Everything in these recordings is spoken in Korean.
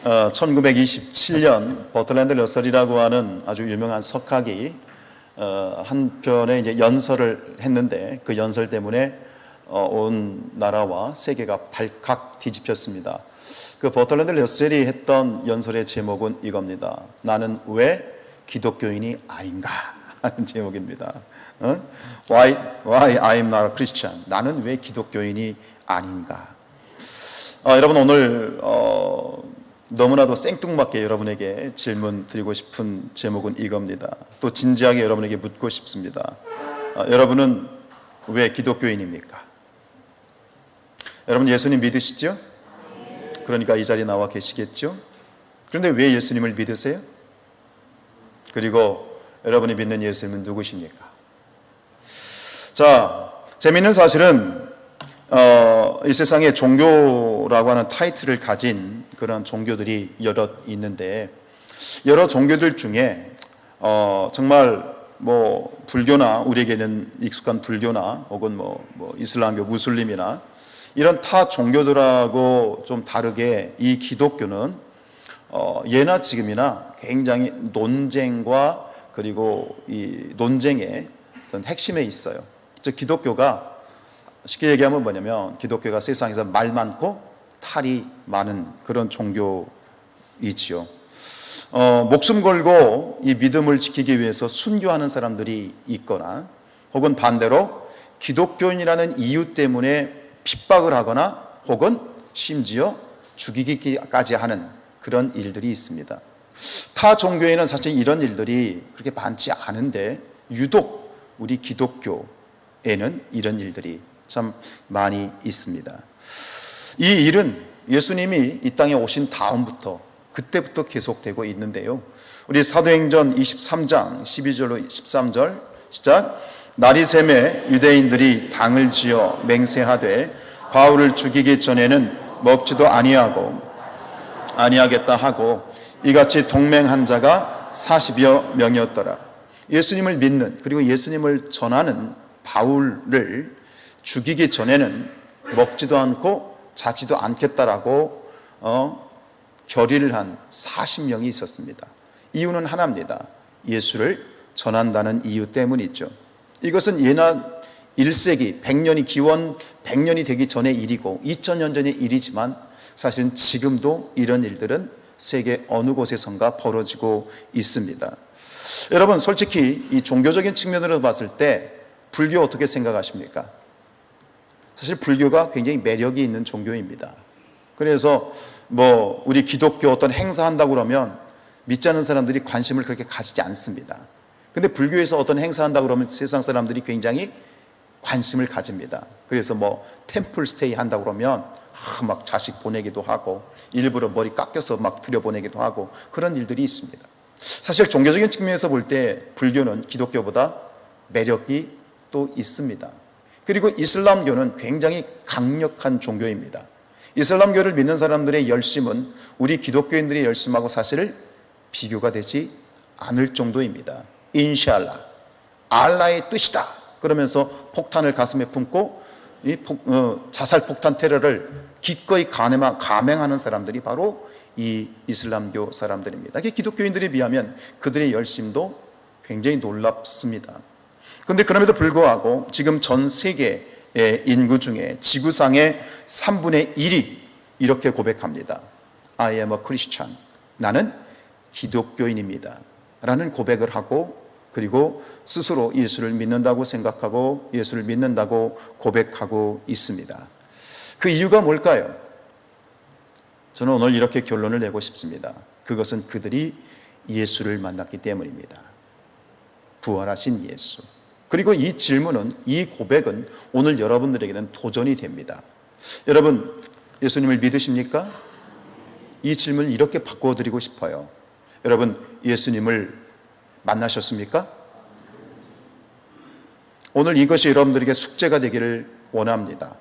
1927년 버트랜드 러셀이라고 하는 아주 유명한 석학이 한 편의 이제 연설을 했는데 그 연설 때문에 온 나라와 세계가 발칵 뒤집혔습니다. 그 버트랜드 러셀이 했던 연설의 제목은 이겁니다. 나는 왜 기독교인이 아닌가 하는 제목입니다. Why I'm not a Christian? 나는 왜 기독교인이 아닌가? 여러분 오늘 너무나도 생뚱맞게 여러분에게 질문 드리고 싶은 제목은 이겁니다. 또 진지하게 여러분에게 묻고 싶습니다. 여러분은 왜 기독교인입니까? 여러분 예수님 믿으시죠? 그러니까 이 자리에 나와 계시겠죠? 그런데 왜 예수님을 믿으세요? 그리고 여러분이 믿는 예수님은 누구십니까? 자, 재미있는 사실은 이 세상에 종교라고 하는 타이틀을 가진 그런 종교들이 여러 있는데 여러 종교들 중에 정말 뭐 불교나 우리에게는 익숙한 불교나 혹은 뭐 이슬람교, 무슬림이나 이런 타 종교들하고 좀 다르게 이 기독교는 예나 지금이나 굉장히 논쟁과 그리고 이 논쟁의 어떤 핵심에 있어요. 즉 기독교가 쉽게 얘기하면 뭐냐면 기독교가 세상에서 말 많고 탈이 많은 그런 종교이지요. 목숨 걸고 이 믿음을 지키기 위해서 순교하는 사람들이 있거나 혹은 반대로 기독교인이라는 이유 때문에 핍박을 하거나 혹은 심지어 죽이기까지 하는 그런 일들이 있습니다. 타 종교에는 사실 이런 일들이 그렇게 많지 않은데 유독 우리 기독교에는 이런 일들이 참 많이 있습니다. 이 일은 예수님이 이 땅에 오신 다음부터 그때부터 계속되고 있는데요. 우리 사도행전 23장 12절로 13절 시작. 날이 새매 유대인들이 당을 지어 맹세하되 바울을 죽이기 전에는 먹지도 아니하겠다 하고 이같이 동맹한 자가 40여 명이었더라. 예수님을 믿는 그리고 예수님을 전하는 바울을 죽이기 전에는 먹지도 않고 자지도 않겠다라고 결의를 한 40명이 있었습니다. 이유는 하나입니다. 예수를 전한다는 이유 때문이죠. 이것은 예나 1세기 100년이 기원 100년이 되기 전의 일이고 2000년 전의 일이지만 사실은 지금도 이런 일들은 세계 어느 곳에선가 벌어지고 있습니다. 여러분 솔직히 이 종교적인 측면으로 봤을 때 불교 어떻게 생각하십니까? 사실 불교가 굉장히 매력이 있는 종교입니다. 그래서 뭐 우리 기독교 어떤 행사한다고 그러면 믿지 않는 사람들이 관심을 그렇게 가지지 않습니다. 근데 불교에서 어떤 행사한다고 그러면 세상 사람들이 굉장히 관심을 가집니다. 그래서 뭐 템플 스테이 한다고 그러면 막 자식 보내기도 하고 일부러 머리 깎여서 막 들여보내기도 하고 그런 일들이 있습니다. 사실 종교적인 측면에서 볼 때 불교는 기독교보다 매력이 또 있습니다. 그리고 이슬람교는 굉장히 강력한 종교입니다. 이슬람교를 믿는 사람들의 열심은 우리 기독교인들의 열심하고 사실 비교가 되지 않을 정도입니다. 인샬라, 알라의 뜻이다 그러면서 폭탄을 가슴에 품고 이 자살 폭탄 테러를 기꺼이 감행하는 사람들이 바로 이 이슬람교 사람들입니다. 기독교인들에 비하면 그들의 열심도 굉장히 놀랍습니다. 그런데 그럼에도 불구하고 지금 전 세계의 인구 중에 지구상의 3분의 1이 이렇게 고백합니다. I am a Christian. 나는 기독교인입니다. 라는 고백을 하고 그리고 스스로 예수를 믿는다고 생각하고 예수를 믿는다고 고백하고 있습니다. 그 이유가 뭘까요? 저는 오늘 이렇게 결론을 내고 싶습니다. 그것은 그들이 예수를 만났기 때문입니다. 부활하신 예수. 그리고 이 질문은, 이 고백은 오늘 여러분들에게는 도전이 됩니다. 여러분, 예수님을 믿으십니까? 이 질문을 이렇게 바꿔드리고 싶어요. 여러분, 예수님을 만나셨습니까? 오늘 이것이 여러분들에게 숙제가 되기를 원합니다.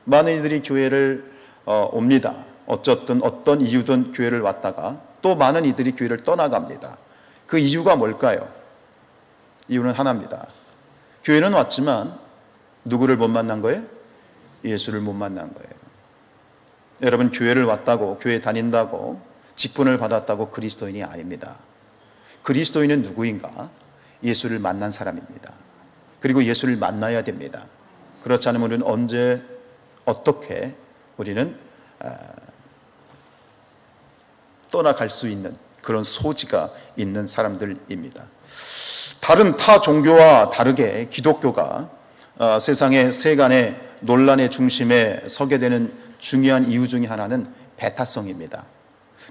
많은 이들이 교회를 옵니다. 어떤 이유든 교회를 왔다가 또 많은 이들이 교회를 떠나갑니다. 그 이유가 뭘까요? 이유는 하나입니다. 교회는 왔지만 누구를 못 만난 거예요? 예수를 못 만난 거예요. 여러분 교회를 왔다고, 교회 다닌다고 직분을 받았다고 그리스도인이 아닙니다. 그리스도인은 누구인가? 예수를 만난 사람입니다. 그리고 예수를 만나야 됩니다. 그렇지 않으면 우리는 언제 어떻게 우리는 떠나갈 수 있는 그런 소지가 있는 사람들입니다. 다른 타 종교와 다르게 기독교가 세상의 세간의 논란의 중심에 서게 되는 중요한 이유 중에 하나는 배타성입니다.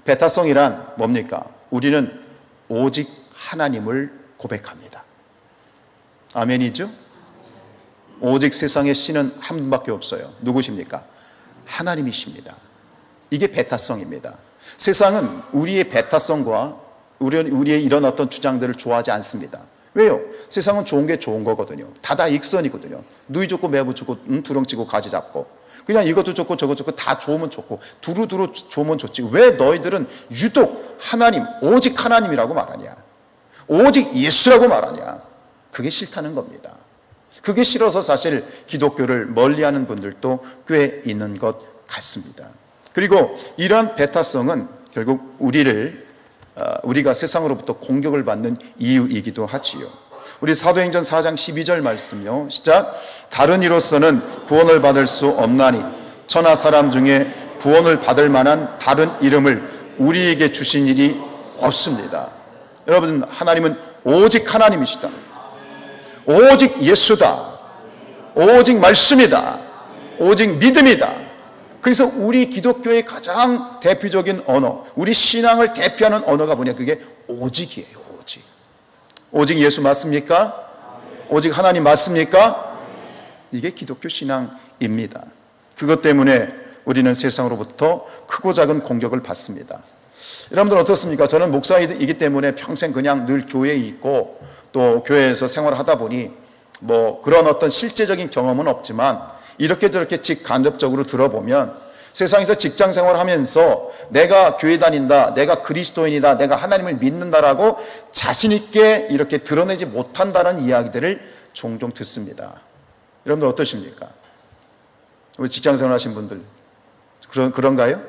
배타성이란 뭡니까? 우리는 오직 하나님을 고백합니다. 아멘이죠? 오직 세상의 신은 한 분밖에 없어요. 누구십니까? 하나님이십니다. 이게 배타성입니다. 세상은 우리의 배타성과 우리의 이런 어떤 주장들을 좋아하지 않습니다. 왜요? 세상은 좋은 게 좋은 거거든요. 다익선이거든요. 누이 좋고 매부 좋고 두렁치고 가지 잡고 그냥 이것도 좋고 저것 좋고 다 좋으면 좋고 두루두루 좋으면 좋지. 왜 너희들은 유독 하나님, 오직 하나님이라고 말하냐? 오직 예수라고 말하냐? 그게 싫다는 겁니다. 그게 싫어서 사실 기독교를 멀리하는 분들도 꽤 있는 것 같습니다. 그리고 이러한 배타성은 결국 우리가 세상으로부터 공격을 받는 이유이기도 하지요. 우리 사도행전 4장 12절 말씀요. 시작. 다른 이로서는 구원을 받을 수 없나니 천하 사람 중에 구원을 받을 만한 다른 이름을 우리에게 주신 일이 없습니다. 여러분, 하나님은 오직 하나님이시다. 오직 예수다. 오직 말씀이다. 오직 믿음이다. 그래서 우리 기독교의 가장 대표적인 언어, 우리 신앙을 대표하는 언어가 뭐냐? 그게 오직이에요. 오직. 오직 예수 맞습니까? 오직 하나님 맞습니까? 이게 기독교 신앙입니다. 그것 때문에 우리는 세상으로부터 크고 작은 공격을 받습니다. 여러분들 어떻습니까? 저는 목사이기 때문에 평생 그냥 늘 교회에 있고 또 교회에서 생활하다 보니 뭐 그런 어떤 실제적인 경험은 없지만 이렇게 저렇게 간접적으로 들어보면 세상에서 직장 생활하면서 내가 교회 다닌다, 내가 그리스도인이다, 내가 하나님을 믿는다라고 자신 있게 이렇게 드러내지 못한다는 이야기들을 종종 듣습니다. 여러분들 어떠십니까? 우리 직장 생활하신 분들 그런가요?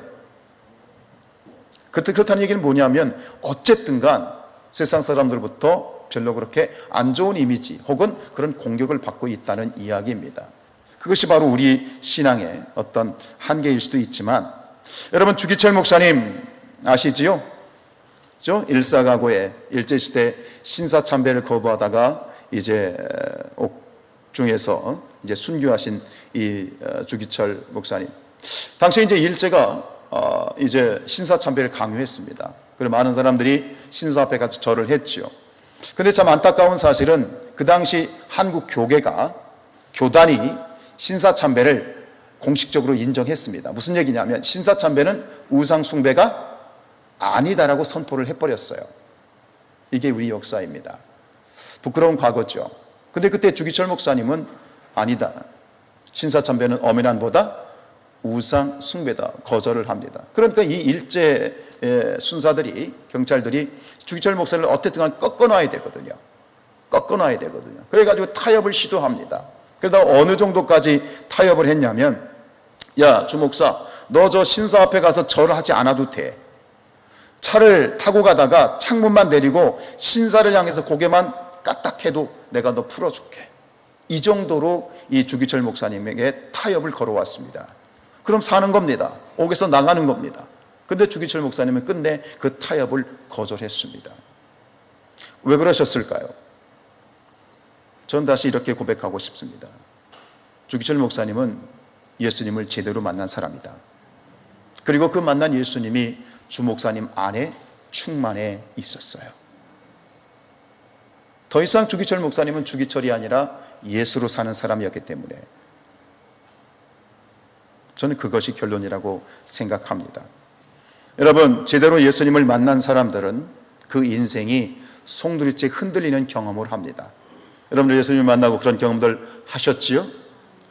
그렇다는 얘기는 뭐냐면 어쨌든 간 세상 사람들부터 별로 그렇게 안 좋은 이미지 혹은 그런 공격을 받고 있다는 이야기입니다. 그것이 바로 우리 신앙의 어떤 한계일 수도 있지만 여러분 주기철 목사님 아시지요? 일사가고에 일제시대 신사참배를 거부하다가 이제 옥중에서 이제 순교하신 이 주기철 목사님. 당시에 이제 일제가 이제 신사참배를 강요했습니다. 그리고 많은 사람들이 신사 앞에 가서 절을 했지요. 근데 참 안타까운 사실은 그 당시 한국 교단이 신사참배를 공식적으로 인정했습니다. 무슨 얘기냐면 신사참배는 우상숭배가 아니다라고 선포를 해버렸어요. 이게 우리 역사입니다. 부끄러운 과거죠. 근데 그때 주기철 목사님은 아니다. 신사참배는 엄연한보다 우상숭배다. 거절을 합니다. 그러니까 이 일제 순사들이 경찰들이 주기철 목사를 어떻든 간 꺾어놔야 되거든요. 그래가지고 타협을 시도합니다. 그러다 어느 정도까지 타협을 했냐면 야 주목사 너 저 신사 앞에 가서 절을 하지 않아도 돼. 차를 타고 가다가 창문만 내리고 신사를 향해서 고개만 까딱해도 내가 너 풀어줄게. 이 정도로 이 주기철 목사님에게 타협을 걸어왔습니다. 그럼 사는 겁니다. 옥에서 나가는 겁니다. 근데 주기철 목사님은 끝내 그 타협을 거절했습니다. 왜 그러셨을까요? 전 다시 이렇게 고백하고 싶습니다. 주기철 목사님은 예수님을 제대로 만난 사람이다. 그리고 그 만난 예수님이 주 목사님 안에 충만해 있었어요. 더 이상 주기철 목사님은 주기철이 아니라 예수로 사는 사람이었기 때문에 저는 그것이 결론이라고 생각합니다. 여러분 제대로 예수님을 만난 사람들은 그 인생이 송두리째 흔들리는 경험을 합니다. 여러분들 예수님을 만나고 그런 경험들 하셨지요?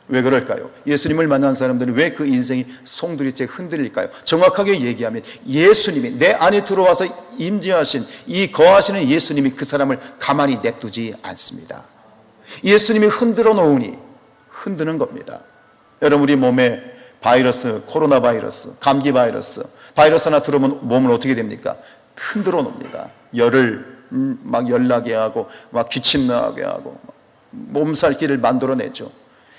왜 그럴까요? 예수님을 만난 사람들은 왜 그 인생이 송두리째 흔들릴까요? 정확하게 얘기하면 예수님이 내 안에 들어와서 임재하신 이 거하시는 예수님이 그 사람을 가만히 냅두지 않습니다. 예수님이 흔들어 놓으니 흔드는 겁니다. 여러분 우리 몸에 바이러스, 코로나 바이러스, 감기 바이러스, 바이러스 하나 들어오면 몸은 어떻게 됩니까? 흔들어 놉니다. 열을 막 열나게 하고 막 기침 나게 하고 몸살기를 만들어내죠.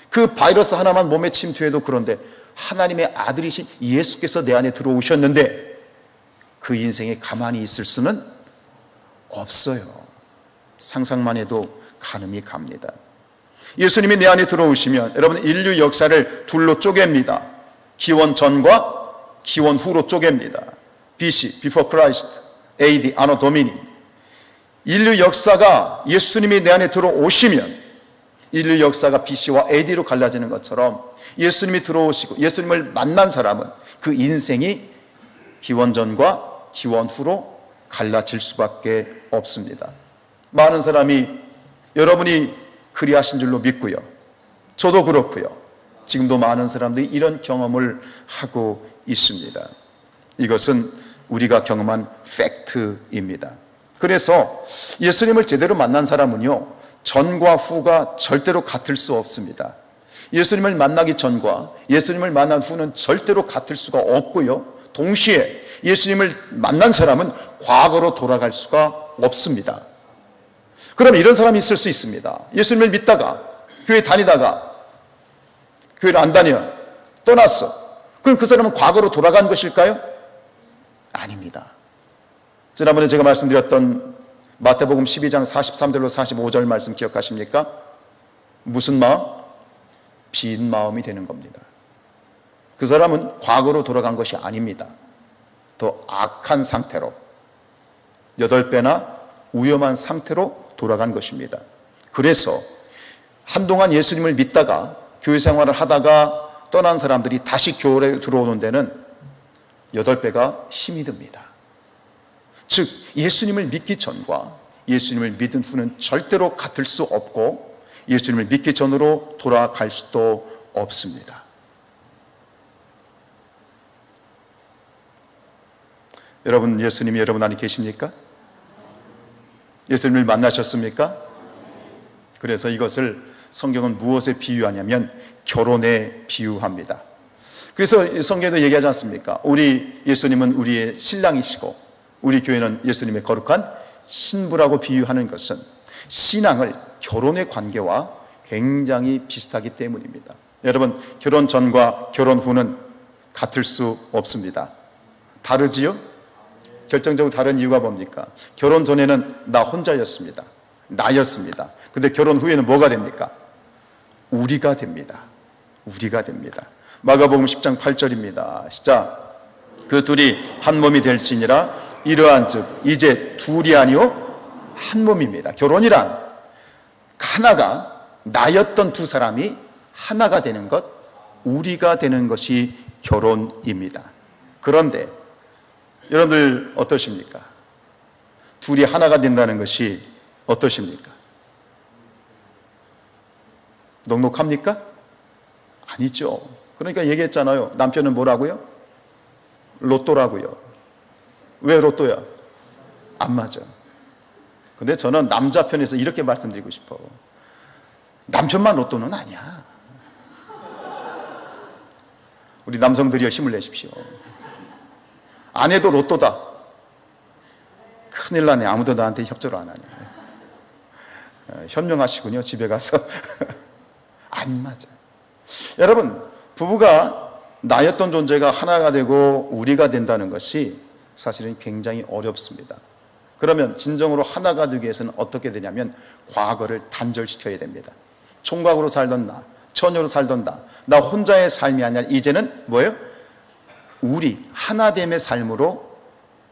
그 바이러스 하나만 몸에 침투해도 그런데 하나님의 아들이신 예수께서 내 안에 들어오셨는데 그 인생에 가만히 있을 수는 없어요. 상상만 해도 가늠이 갑니다. 예수님이 내 안에 들어오시면 여러분 인류 역사를 둘로 쪼갭니다. 기원 전과 기원 후로 쪼갭니다. BC, Before Christ, AD, Anno Domini. 인류 역사가 예수님이 내 안에 들어오시면 인류 역사가 BC와 AD로 갈라지는 것처럼 예수님이 들어오시고 예수님을 만난 사람은 그 인생이 기원 전과 기원 후로 갈라질 수밖에 없습니다. 많은 사람이 여러분이 그리하신 줄로 믿고요. 저도 그렇고요. 지금도 많은 사람들이 이런 경험을 하고 있습니다. 이것은 우리가 경험한 팩트입니다. 그래서 예수님을 제대로 만난 사람은요, 전과 후가 절대로 같을 수 없습니다. 예수님을 만나기 전과 예수님을 만난 후는 절대로 같을 수가 없고요. 동시에 예수님을 만난 사람은 과거로 돌아갈 수가 없습니다. 그럼 이런 사람이 있을 수 있습니다. 예수님을 믿다가 교회 다니다가 교회를 안 다녀 떠났어. 그럼 그 사람은 과거로 돌아간 것일까요? 아닙니다. 지난번에 제가 말씀드렸던 마태복음 12장 43절로 45절 말씀 기억하십니까? 무슨 마음? 빈 마음이 되는 겁니다. 그 사람은 과거로 돌아간 것이 아닙니다. 더 악한 상태로 8배나 위험한 상태로 돌아간 것입니다. 그래서 한동안 예수님을 믿다가 교회 생활을 하다가 떠난 사람들이 다시 교회에 들어오는 데는 8배가 힘이 듭니다. 즉 예수님을 믿기 전과 예수님을 믿은 후는 절대로 같을 수 없고 예수님을 믿기 전으로 돌아갈 수도 없습니다. 여러분, 예수님이 여러분 안에 계십니까? 예수님을 만나셨습니까? 그래서 이것을 성경은 무엇에 비유하냐면 결혼에 비유합니다. 그래서 성경에도 얘기하지 않습니까? 우리 예수님은 우리의 신랑이시고 우리 교회는 예수님의 거룩한 신부라고 비유하는 것은 신앙을 결혼의 관계와 굉장히 비슷하기 때문입니다. 여러분, 결혼 전과 결혼 후는 같을 수 없습니다. 다르지요? 결정적으로 다른 이유가 뭡니까? 결혼 전에는 나 혼자였습니다. 나였습니다. 근데 결혼 후에는 뭐가 됩니까? 우리가 됩니다. 우리가 됩니다. 마가복음 10장 8절입니다. 시작. 그 둘이 한 몸이 될지니라 이러한즉 이제 둘이 아니요 한 몸입니다. 결혼이란 하나가 나였던 두 사람이 하나가 되는 것, 우리가 되는 것이 결혼입니다. 그런데 여러분들 어떠십니까? 둘이 하나가 된다는 것이 어떠십니까? 넉넉합니까? 아니죠. 그러니까 얘기했잖아요. 남편은 뭐라고요? 로또라고요. 왜 로또야? 안 맞아. 근데 저는 남자 편에서 이렇게 말씀드리고 싶어. 남편만 로또는 아니야. 우리 남성들이여 힘을 내십시오. 아내도 로또다. 큰일 나네. 아무도 나한테 협조를 안 하네. 현명하시군요. 집에 가서. 안 맞아. 여러분, 부부가 나였던 존재가 하나가 되고 우리가 된다는 것이 사실은 굉장히 어렵습니다. 그러면 진정으로 하나가 되기 위해서는 어떻게 되냐면 과거를 단절시켜야 됩니다. 총각으로 살던 나, 처녀로 살던 나 혼자의 삶이 아니라 이제는 뭐예요? 우리 하나됨의 삶으로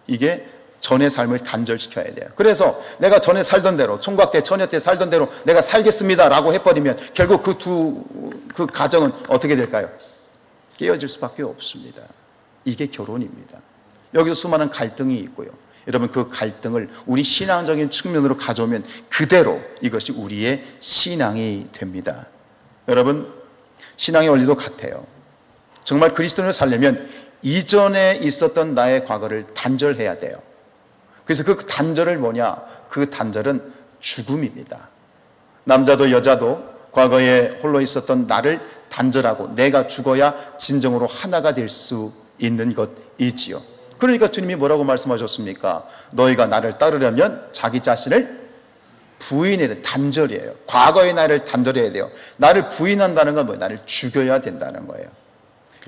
이게 전의 삶을 단절시켜야 돼요. 그래서 내가 전에 살던 대로, 총각 때, 처녀 때 살던 대로 내가 살겠습니다 라고 해버리면 결국 그 가정은 어떻게 될까요? 깨어질 수밖에 없습니다. 이게 결혼입니다. 여기서 수많은 갈등이 있고요. 여러분, 그 갈등을 우리 신앙적인 측면으로 가져오면 그대로 이것이 우리의 신앙이 됩니다. 여러분, 신앙의 원리도 같아요. 정말 그리스도인을 살려면 이전에 있었던 나의 과거를 단절해야 돼요. 그래서 그 단절은 뭐냐? 그 단절은 죽음입니다. 남자도 여자도 과거에 홀로 있었던 나를 단절하고 내가 죽어야 진정으로 하나가 될 수 있는 것이지요. 그러니까 주님이 뭐라고 말씀하셨습니까? 너희가 나를 따르려면 자기 자신을 부인해야 돼. 단절이에요. 과거의 나를 단절해야 돼요. 나를 부인한다는 건 뭐예요? 나를 죽여야 된다는 거예요.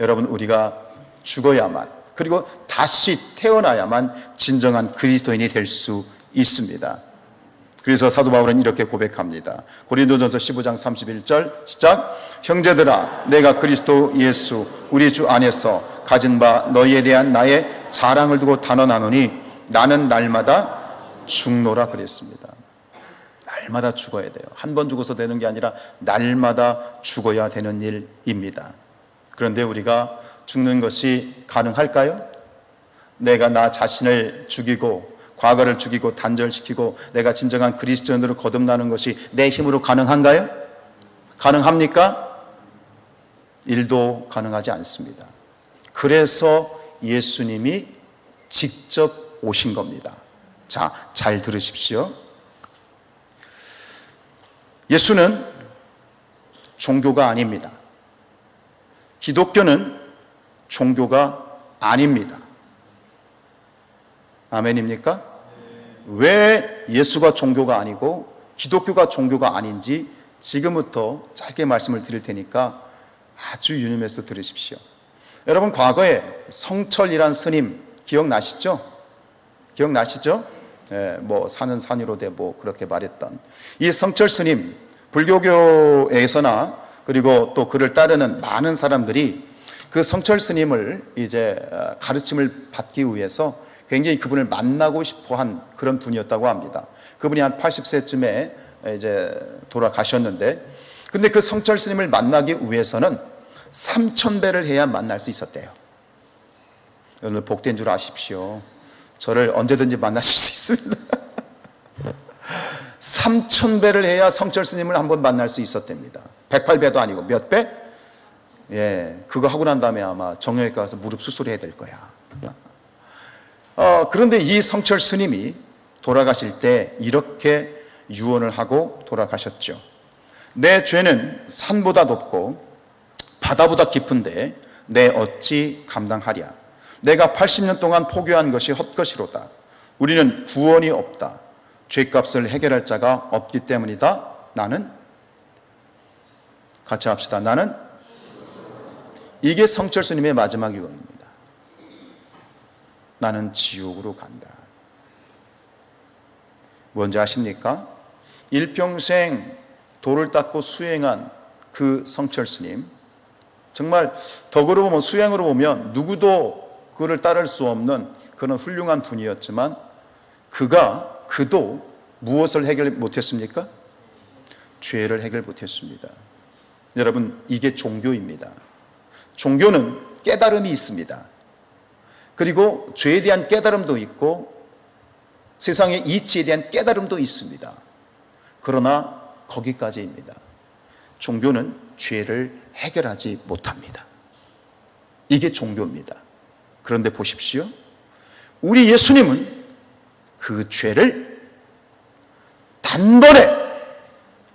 여러분, 우리가 죽어야만, 그리고 다시 태어나야만 진정한 그리스도인이 될 수 있습니다. 그래서 사도 바울은 이렇게 고백합니다. 고린도전서 15장 31절 시작. 형제들아, 내가 그리스도 예수 우리 주 안에서 가진 바 너희에 대한 나의 자랑을 두고 단언하노니 나는 날마다 죽노라 그랬습니다. 날마다 죽어야 돼요. 한 번 죽어서 되는 게 아니라 날마다 죽어야 되는 일입니다. 그런데 우리가 죽는 것이 가능할까요? 내가 나 자신을 죽이고 과거를 죽이고 단절시키고 내가 진정한 그리스도인으로 거듭나는 것이 내 힘으로 가능한가요? 가능합니까? 일도 가능하지 않습니다. 그래서 예수님이 직접 오신 겁니다. 자, 잘 들으십시오. 예수는 종교가 아닙니다. 기독교는 종교가 아닙니다. 아멘입니까? 왜 예수가 종교가 아니고 기독교가 종교가 아닌지 지금부터 짧게 말씀을 드릴 테니까 아주 유념해서 들으십시오. 여러분, 과거에 성철이란 스님 기억나시죠? 기억나시죠? 뭐 산은 산이로되 뭐 그렇게 말했던 이 성철 스님, 불교교에서나 그리고 또 그를 따르는 많은 사람들이 그 성철 스님을 이제 가르침을 받기 위해서 굉장히 그분을 만나고 싶어 한 그런 분이었다고 합니다. 그분이 한 80세쯤에 이제 돌아가셨는데, 근데 그 성철 스님을 만나기 위해서는 3000배를 해야 만날 수 있었대요. 여러분, 복된 줄 아십시오. 저를 언제든지 만나실 수 있습니다. 3000배를 해야 성철 스님을 한번 만날 수 있었답니다. 108배도 아니고 몇 배? 예, 그거 하고 난 다음에 아마 정형외과 가서 무릎 수술해야 될 거야. 그런데 이 성철 스님이 돌아가실 때 이렇게 유언을 하고 돌아가셨죠. 내 죄는 산보다 높고 바다보다 깊은데 내 어찌 감당하랴. 내가 80년 동안 포교한 것이 헛것이로다. 우리는 구원이 없다. 죄값을 해결할 자가 없기 때문이다. 나는, 같이 합시다. 나는, 이게 성철 스님의 마지막 유언입니다. 나는 지옥으로 간다. 뭔지 아십니까? 일평생 돌을 닦고 수행한 그 성철 스님, 정말 덕으로 보면, 수행으로 보면 누구도 그를 따를 수 없는 그런 훌륭한 분이었지만 그도 무엇을 해결 못했습니까? 죄를 해결 못했습니다. 여러분, 이게 종교입니다. 종교는 깨달음이 있습니다. 그리고 죄에 대한 깨달음도 있고 세상의 이치에 대한 깨달음도 있습니다. 그러나 거기까지입니다. 종교는 죄를 해결하지 못합니다. 이게 종교입니다. 그런데 보십시오. 우리 예수님은 그 죄를 단번에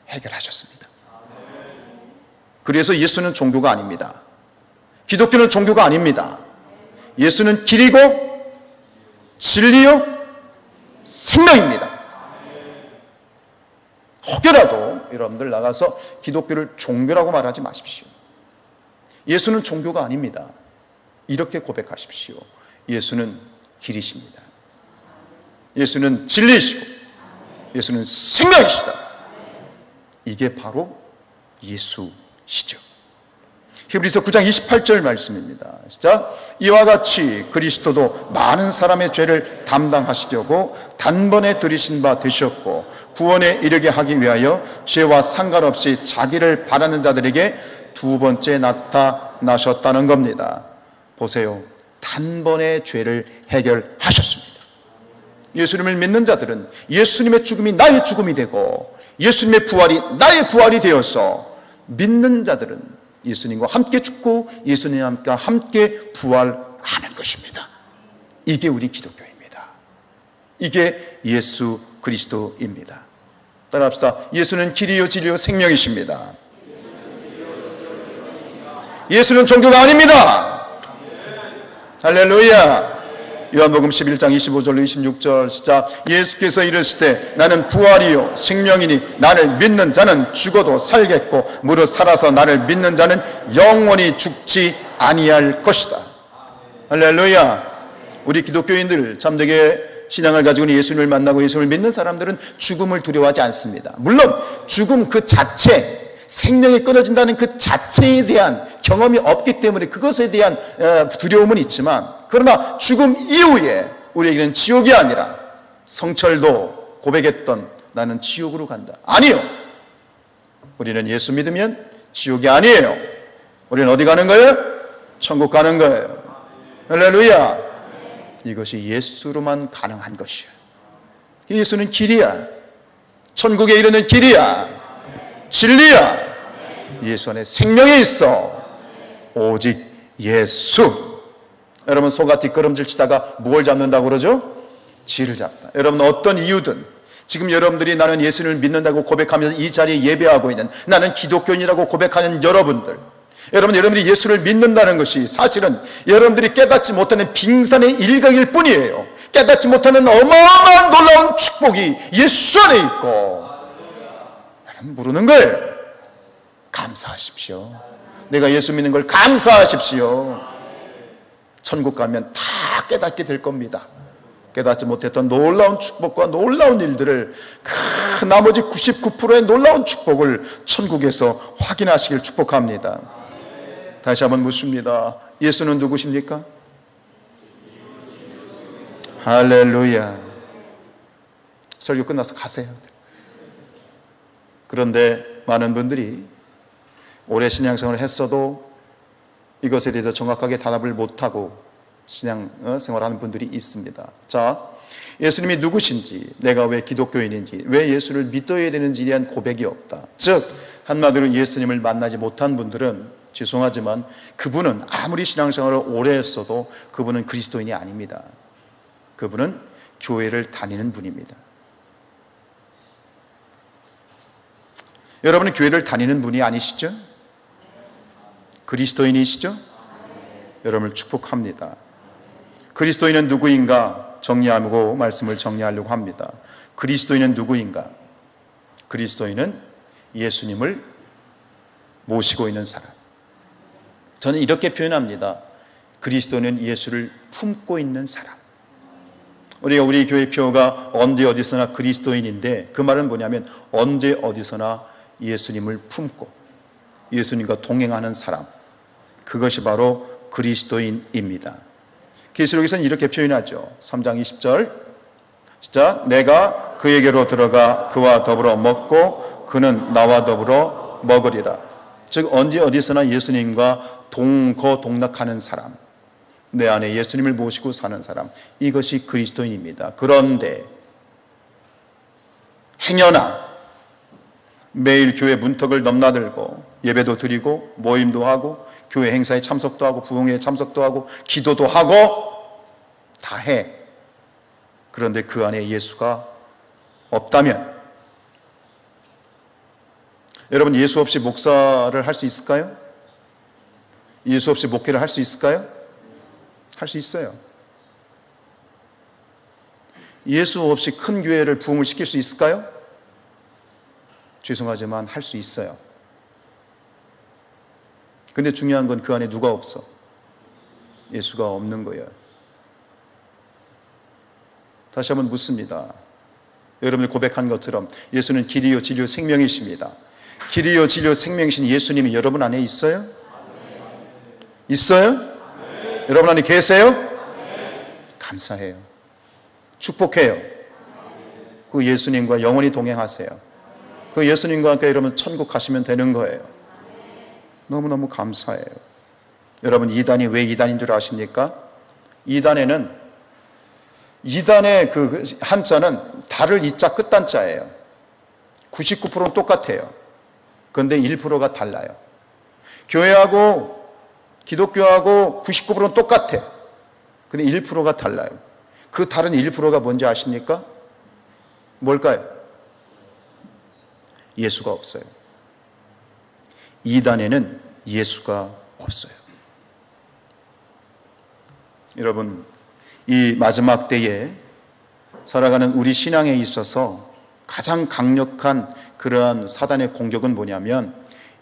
해결하셨습니다. 그래서 예수는 종교가 아닙니다. 기독교는 종교가 아닙니다. 예수는 길이고 진리요 생명입니다. 혹여라도 여러분들 나가서 기독교를 종교라고 말하지 마십시오. 예수는 종교가 아닙니다. 이렇게 고백하십시오. 예수는 길이십니다. 예수는 진리이시고 예수는 생명이시다. 이게 바로 예수시죠. 히브리서 9장 28절 말씀입니다. 시작. 이와 같이 그리스도도 많은 사람의 죄를 담당하시려고 단번에 들이신 바 되셨고 구원에 이르게 하기 위하여 죄와 상관없이 자기를 바라는 자들에게 두 번째 나타나셨다는 겁니다. 보세요. 단번에 죄를 해결하셨습니다. 예수님을 믿는 자들은 예수님의 죽음이 나의 죽음이 되고 예수님의 부활이 나의 부활이 되어서 믿는 자들은 예수님과 함께 죽고 예수님과 함께 부활하는 것입니다. 이게 우리 기독교입니다. 이게 예수 그리스도입니다. 따라합시다. 예수는 길이요 진리요 생명이십니다. 예수는 종교가 아닙니다. 할렐루야. 요한복음 11장 25절로 26절 시작. 예수께서 이르시되 나는 부활이요 생명이니 나를 믿는 자는 죽어도 살겠고 무릇 살아서 나를 믿는 자는 영원히 죽지 아니할 것이다. 할렐루야. 우리 기독교인들 참되게 신앙을 가지고 예수님을 만나고 예수님을 믿는 사람들은 죽음을 두려워하지 않습니다. 물론 죽음 그 자체, 생명이 끊어진다는 그 자체에 대한 경험이 없기 때문에 그것에 대한 두려움은 있지만, 그러나 죽음 이후에 우리에게는 지옥이 아니라, 성철도 고백했던 나는 지옥으로 간다. 아니요. 우리는 예수 믿으면 지옥이 아니에요. 우리는 어디 가는 거예요? 천국 가는 거예요. 할렐루야. 이것이 예수로만 가능한 것이야. 예수는 길이야. 천국에 이르는 길이야. 진리야. 예수 안에 생명이 있어. 오직 예수. 여러분, 소가 뒷걸음질 치다가 뭘 잡는다고 그러죠? 쥐를 잡다. 여러분, 어떤 이유든 지금 여러분들이 나는 예수를 믿는다고 고백하면서 이 자리에 예배하고 있는, 나는 기독교인이라고 고백하는 여러분들, 여러분들이 예수를 믿는다는 것이 사실은 여러분들이 깨닫지 못하는 빙산의 일각일 뿐이에요. 깨닫지 못하는 어마어마한 놀라운 축복이 예수 안에 있고, 여러분 모르는 거예요. 감사하십시오. 내가 예수 믿는 걸 감사하십시오. 천국 가면 다 깨닫게 될 겁니다. 깨닫지 못했던 놀라운 축복과 놀라운 일들을, 그 나머지 99%의 놀라운 축복을 천국에서 확인하시길 축복합니다. 다시 한번 묻습니다. 예수는 누구십니까? 할렐루야. 설교 끝나서 가세요. 그런데 많은 분들이 오래 신앙생활을 했어도 이것에 대해서 정확하게 답을 못하고 신앙생활하는 분들이 있습니다. 자, 예수님이 누구신지, 내가 왜 기독교인인지, 왜 예수를 믿어야 되는지에 대한 고백이 없다. 즉 한마디로 예수님을 만나지 못한 분들은, 죄송하지만 그분은 아무리 신앙생활을 오래 했어도 그분은 그리스도인이 아닙니다. 그분은 교회를 다니는 분입니다. 여러분은 교회를 다니는 분이 아니시죠? 그리스도인이시죠? 여러분을 축복합니다. 그리스도인은 누구인가 정리하고 말씀을 정리하려고 합니다. 그리스도인은 누구인가? 그리스도인은 예수님을 모시고 있는 사람. 저는 이렇게 표현합니다. 그리스도는 예수를 품고 있는 사람. 우리 교회 표가 언제 어디서나 그리스도인인데, 그 말은 뭐냐면 언제 어디서나 예수님을 품고 예수님과 동행하는 사람, 그것이 바로 그리스도인입니다. 계시록에서는 이렇게 표현하죠. 3장 20절 시작. 내가 그에게로 들어가 그와 더불어 먹고 그는 나와 더불어 먹으리라. 즉 언제 어디서나 예수님과 동거동락하는 사람, 내 안에 예수님을 모시고 사는 사람, 이것이 그리스도인입니다. 그런데 행여나 매일 교회 문턱을 넘나들고 예배도 드리고 모임도 하고 교회 행사에 참석도 하고 부흥회에 참석도 하고 기도도 하고 다 해. 그런데 그 안에 예수가 없다면, 여러분 예수 없이 목사를 할 수 있을까요? 예수 없이 목회를 할 수 있을까요? 할 수 있어요. 예수 없이 큰 교회를 부흥을 시킬 수 있을까요? 죄송하지만 할 수 있어요. 근데 중요한 건 그 안에 누가 없어? 예수가 없는 거예요. 다시 한번 묻습니다. 여러분이 고백한 것처럼 예수는 길이요 진리요 생명이십니다. 길이요 진리요 생명이신 예수님이 여러분 안에 있어요? 있어요? 여러분 안에 계세요? 감사해요. 축복해요. 그 예수님과 영원히 동행하세요. 그 예수님과 함께 여러분 천국 가시면 되는 거예요. 너무너무 감사해요. 여러분 이단이 왜 이단인 줄 아십니까? 이단의 그 한자는 달을 이자 끝단자예요. 99%는 똑같아요. 그런데 1%가 달라요. 교회하고 기독교하고 99%는 똑같아. 근데 1%가 달라요. 그 다른 1%가 뭔지 아십니까? 뭘까요? 예수가 없어요. 이단에는 예수가 없어요. 여러분, 이 마지막 때에 살아가는 우리 신앙에 있어서 가장 강력한 그러한 사단의 공격은 뭐냐면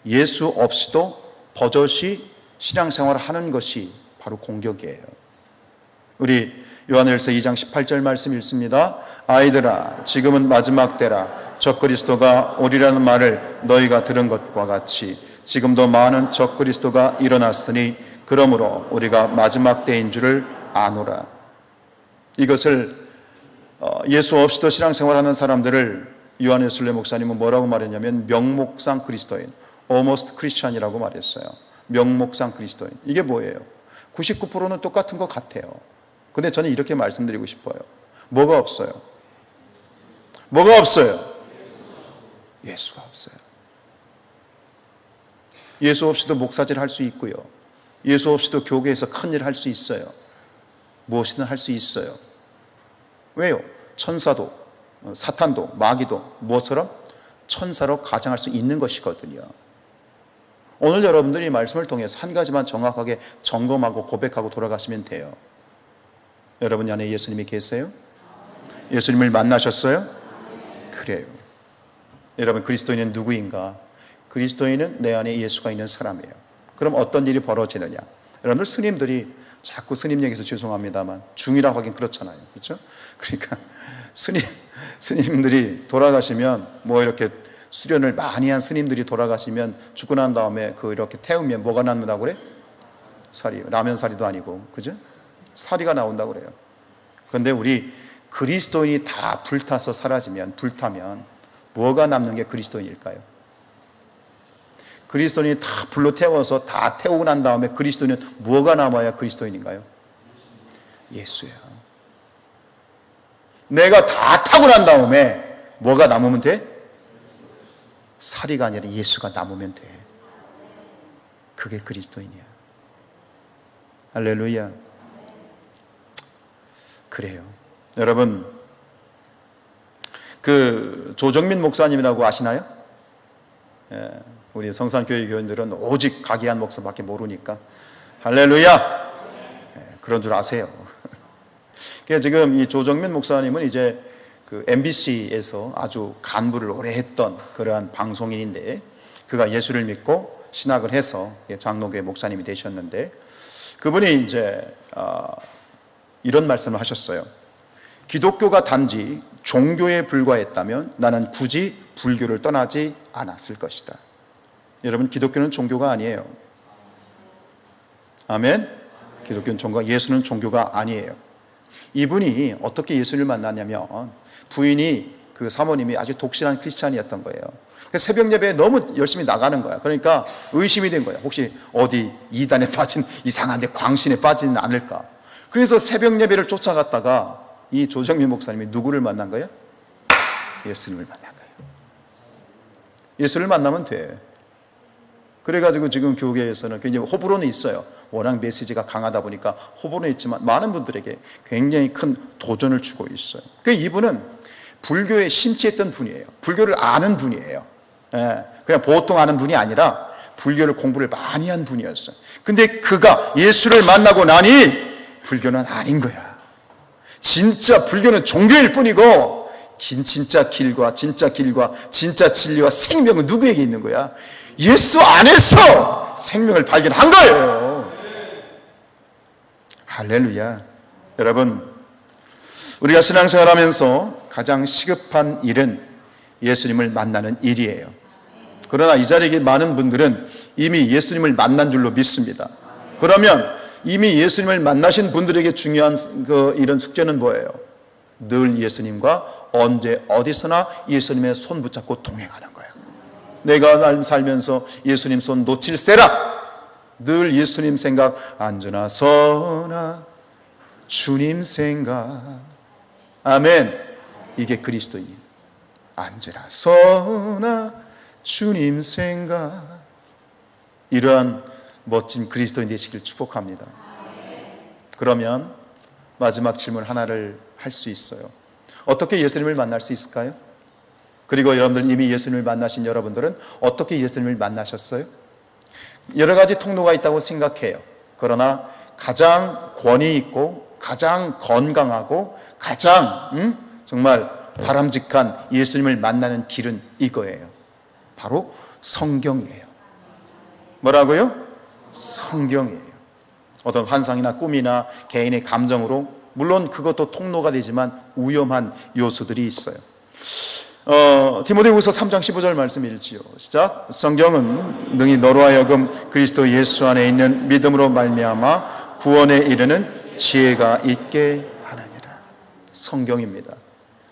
예수 없이도 버젓이 신앙생활을 하는 것이 바로 공격이에요. 우리 요한일서 2장 18절 말씀 읽습니다. 아이들아, 지금은 마지막 때라. 적그리스도가 오리라는 말을 너희가 들은 것과 같이 지금도 많은 적그리스도가 일어났으니 그러므로 우리가 마지막 때인 줄을 아노라. 이것을 예수 없이도 신앙생활하는 사람들을 요한 웨슬리 목사님은 뭐라고 말했냐면 명목상 그리스도인, almost Christian이라고 말했어요. 명목상 그리스도인. 이게 뭐예요? 99%는 똑같은 것 같아요. 근데 저는 이렇게 말씀드리고 싶어요. 뭐가 없어요? 뭐가 없어요? 예수가 없어요. 예수 없이도 목사질 할 수 있고요. 예수 없이도 교회에서 큰일 할 수 있어요. 무엇이든 할 수 있어요. 왜요? 천사도, 사탄도, 마귀도 무엇처럼? 천사로 가장할 수 있는 것이거든요. 오늘 여러분들이 이 말씀을 통해서 한 가지만 정확하게 점검하고 고백하고 돌아가시면 돼요. 여러분 안에 예수님이 계세요? 예수님을 만나셨어요? 그래요. 여러분, 그리스도인은 누구인가? 그리스도인은 내 안에 예수가 있는 사람이에요. 그럼 어떤 일이 벌어지느냐? 여러분들 스님들이 자꾸 스님 얘기해서 죄송합니다만 중이라고 하긴 그렇잖아요. 그렇죠? 그러니까 스님들이 돌아가시면 뭐 이렇게 수련을 많이 한 스님들이 돌아가시면 죽고 난 다음에 그 이렇게 태우면 뭐가 남는다고 그래? 사리. 라면 사리도 아니고, 그죠? 사리가 나온다고 그래요. 그런데 우리 그리스도인이 다 불타서 사라지면, 불타면 뭐가 남는 게 그리스도인일까요? 그리스도인이 다 불로 태워서 다 태우고 난 다음에 그리스도인은 뭐가 남아야 그리스도인인가요? 예수예요. 내가 다 타고 난 다음에 뭐가 남으면 돼? 사리가 아니라 예수가 남으면 돼. 그게 그리스도인이야. 할렐루야. 그래요. 여러분, 그 조정민 목사님이라고 아시나요? 예, 우리 성산교회 교인들은 오직 가기한 목사밖에 모르니까 할렐루야. 예, 그런 줄 아세요. 그러니까 지금 이 조정민 목사님은 이제 그 MBC에서 아주 간부를 오래 했던 그러한 방송인인데, 그가 예수를 믿고 신학을 해서 장로교회 목사님이 되셨는데, 그분이 이제 이런 말씀을 하셨어요. 기독교가 단지 종교에 불과했다면 나는 굳이 불교를 떠나지 않았을 것이다. 여러분, 기독교는 종교가 아니에요. 아멘. 기독교는 종교가, 예수는 종교가 아니에요. 이분이 어떻게 예수를 만났냐면, 부인이, 그 사모님이 아주 독실한 크리스찬이었던 거예요. 새벽 예배에 너무 열심히 나가는 거야. 그러니까 의심이 된 거야. 혹시 어디 이단에 빠진, 이상한데 광신에 빠지는 않을까. 그래서 새벽 예배를 쫓아갔다가 이 조정민 목사님이 누구를 만난 거예요? 예수님을 만난 거예요. 예수를 만나면 돼. 그래가지고 지금 교계에서는 굉장히 호불호는 있어요. 워낙 메시지가 강하다 보니까 호불호는 있지만 많은 분들에게 굉장히 큰 도전을 주고 있어요. 이분은 불교에 심취했던 분이에요. 불교를 아는 분이에요. 예, 그냥 보통 아는 분이 아니라 불교를 공부를 많이 한 분이었어요. 근데 그가 예수를 만나고 나니 불교는 아닌 거야. 진짜 불교는 종교일 뿐이고 진짜 길과 진짜 진리와 생명은 누구에게 있는 거야? 예수 안에서 생명을 발견한 거예요. 할렐루야. 여러분, 우리가 신앙생활하면서 가장 시급한 일은 예수님을 만나는 일이에요. 그러나 이 자리에 많은 분들은 이미 예수님을 만난 줄로 믿습니다. 그러면 이미 예수님을 만나신 분들에게 중요한 이런 숙제는 뭐예요? 늘 예수님과 언제 어디서나 예수님의 손 붙잡고 동행하는 거예요. 내가 살면서 예수님 손 놓칠세라. 늘 예수님 생각, 앉으나 서나 주님 생각. 아멘. 이게 그리스도인이에요. 앉으나 서나 주님 생각. 이러한 멋진 그리스도인 되시길 축복합니다. 그러면 마지막 질문 하나를 할 수 있어요. 어떻게 예수님을 만날 수 있을까요? 그리고 여러분들, 이미 예수님을 만나신 여러분들은 어떻게 예수님을 만나셨어요? 여러 가지 통로가 있다고 생각해요. 그러나 가장 권위 있고 가장 건강하고 가장 정말 바람직한 예수님을 만나는 길은 이거예요. 바로 성경이에요. 뭐라고요? 성경이에요. 어떤 환상이나 꿈이나 개인의 감정으로, 물론 그것도 통로가 되지만 위험한 요소들이 있어요. 디모데후서 3장 15절 말씀 읽지요. 시작. 성경은 능히 너로 하여금 그리스도 예수 안에 있는 믿음으로 말미암아 구원에 이르는 지혜가 있게 하느니라. 성경입니다.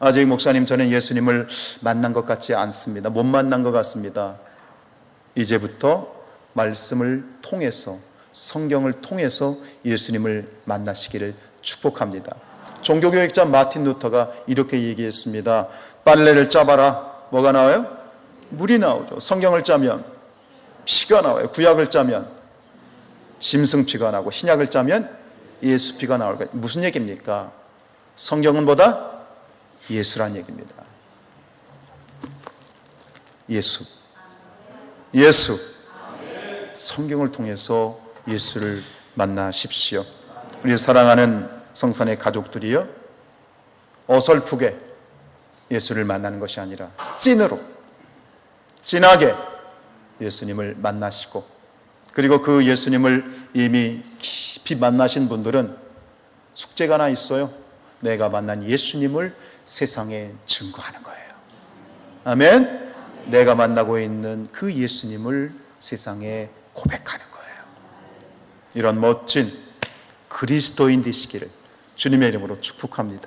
아직 목사님, 저는 예수님을 만난 것 같지 않습니다. 못 만난 것 같습니다. 이제부터 말씀을 통해서, 성경을 통해서 예수님을 만나시기를 축복합니다. 종교교육자 마틴 루터가 이렇게 얘기했습니다. 빨래를 짜봐라. 뭐가 나와요? 물이 나오죠. 성경을 짜면 피가 나와요. 구약을 짜면 짐승피가 나고 신약을 짜면 예수피가 나올 거예요. 무슨 얘기입니까? 성경은 뭐다? 예수란 얘기입니다. 예수. 성경을 통해서 예수를 만나십시오. 우리 사랑하는 성산의 가족들이요, 어설프게 예수를 만나는 것이 아니라 찐으로, 진하게 예수님을 만나시고, 그리고 그 예수님을 이미 깊이 만나신 분들은 숙제가 하나 있어요. 내가 만난 예수님을 세상에 증거하는 거예요. 아멘. 내가 만나고 있는 그 예수님을 세상에 고백하는 거예요. 이런 멋진 그리스도인 되시기를 주님의 이름으로 축복합니다.